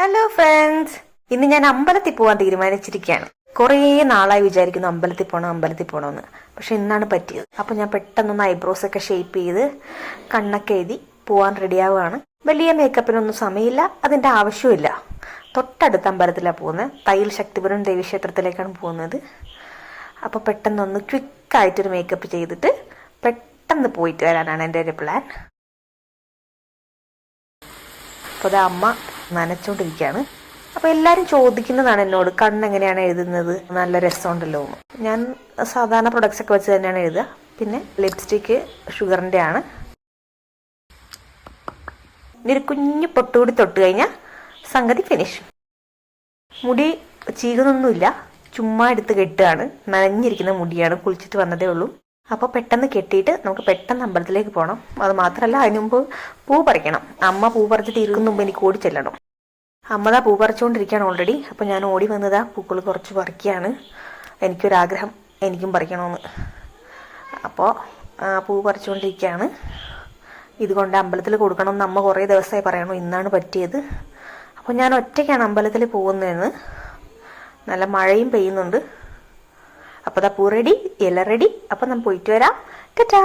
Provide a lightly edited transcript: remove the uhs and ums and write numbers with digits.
Hello friends, ഇന്ന് ഞാൻ അമ്പലത്തിൽ പോകാൻ തീരുമാനിച്ചിരിക്കുകയാണ്. കുറേ നാളായി വിചാരിക്കുന്നു അമ്പലത്തിൽ പോകണമെന്ന്. പക്ഷെ ഇന്നാണ് പറ്റിയത്. അപ്പോൾ ഞാൻ പെട്ടെന്നൊന്ന് ഐബ്രോസ് ഒക്കെ ഷേപ്പ് ചെയ്ത് കണ്ണൊക്കെ എഴുതി പോകാൻ റെഡിയാവുകയാണ്. വലിയ മേക്കപ്പിനൊന്നും സമയമില്ല, അതിൻ്റെ ആവശ്യമില്ല. തൊട്ടടുത്ത അമ്പലത്തിലാണ് പോകുന്നത്. തയ്യൽ ശക്തിപുരം ദേവീക്ഷേത്രത്തിലേക്കാണ് പോകുന്നത്. അപ്പോൾ പെട്ടെന്നൊന്ന് ക്വിക്കായിട്ടൊരു മേക്കപ്പ് ചെയ്തിട്ട് പെട്ടെന്ന് പോയിട്ട് വരാനാണ് എൻ്റെ ഒരു പ്ലാൻ. അപ്പോൾ അത് അമ്മ നനച്ചോണ്ടിരിക്കുകയാണ്. അപ്പോൾ എല്ലാവരും ചോദിക്കുന്നതാണ് എന്നോട്, കണ്ണെങ്ങനെയാണ് എഴുതുന്നത്, നല്ല രസമുണ്ടല്ലോ എന്ന്. ഞാൻ സാധാരണ പ്രൊഡക്ട്സ് ഒക്കെ വെച്ച് തന്നെയാണ് എഴുതുക. പിന്നെ ലിപ്സ്റ്റിക്ക് ഷുഗറിൻ്റെ ആണ്. ഒരു കുഞ്ഞു പൊട്ടുകൂടി തൊട്ട് കഴിഞ്ഞാൽ സംഗതി ഫിനിഷ്. മുടി ചീകുന്നൊന്നുമില്ല, ചുമ്മാ എടുത്ത് കെട്ടുകയാണ്. നനഞ്ഞിരിക്കുന്ന മുടിയാണ്, കുളിച്ചിട്ട് വന്നതേ ഉള്ളൂ. അപ്പോൾ പെട്ടെന്ന് കെട്ടിയിട്ട് നമുക്ക് പെട്ടെന്ന് അമ്പലത്തിലേക്ക് പോകണം. അത് മാത്രമല്ല, അതിന് മുമ്പ് പൂ പറിക്കണം. അമ്മ പൂ പറിച്ചിട്ട് ഇരിക്കുന്ന മുമ്പ് എനിക്ക് ഓടി ചെല്ലണം. അമ്മതാ പൂ പറിച്ചുകൊണ്ടിരിക്കുകയാണ് ഓൾറെഡി. അപ്പോൾ ഞാൻ ഓടി വന്നതാ പൂക്കൾ കുറച്ച് പറിക്കുകയാണ്. എനിക്കൊരാഗ്രഹം, എനിക്കും പറിക്കണമെന്ന്. അപ്പോൾ പൂ പറിച്ചുകൊണ്ടിരിക്കുകയാണ്. ഇതുകൊണ്ട് അമ്പലത്തിൽ കൊടുക്കണമെന്ന് അമ്മ കുറേ ദിവസമായി പറയണു. ഇന്നാണ് പറ്റിയത്. അപ്പോൾ ഞാൻ ഒറ്റയ്ക്കാണ് അമ്പലത്തിൽ പോകുന്നതെന്ന്. നല്ല മഴയും പെയ്യുന്നുണ്ട്. അപ്പോൾ ദാ പൂ റെഡി, ഇല റെഡി. അപ്പോൾ ഞാൻ പോയിട്ട് വരാം. ടാറ്റാ.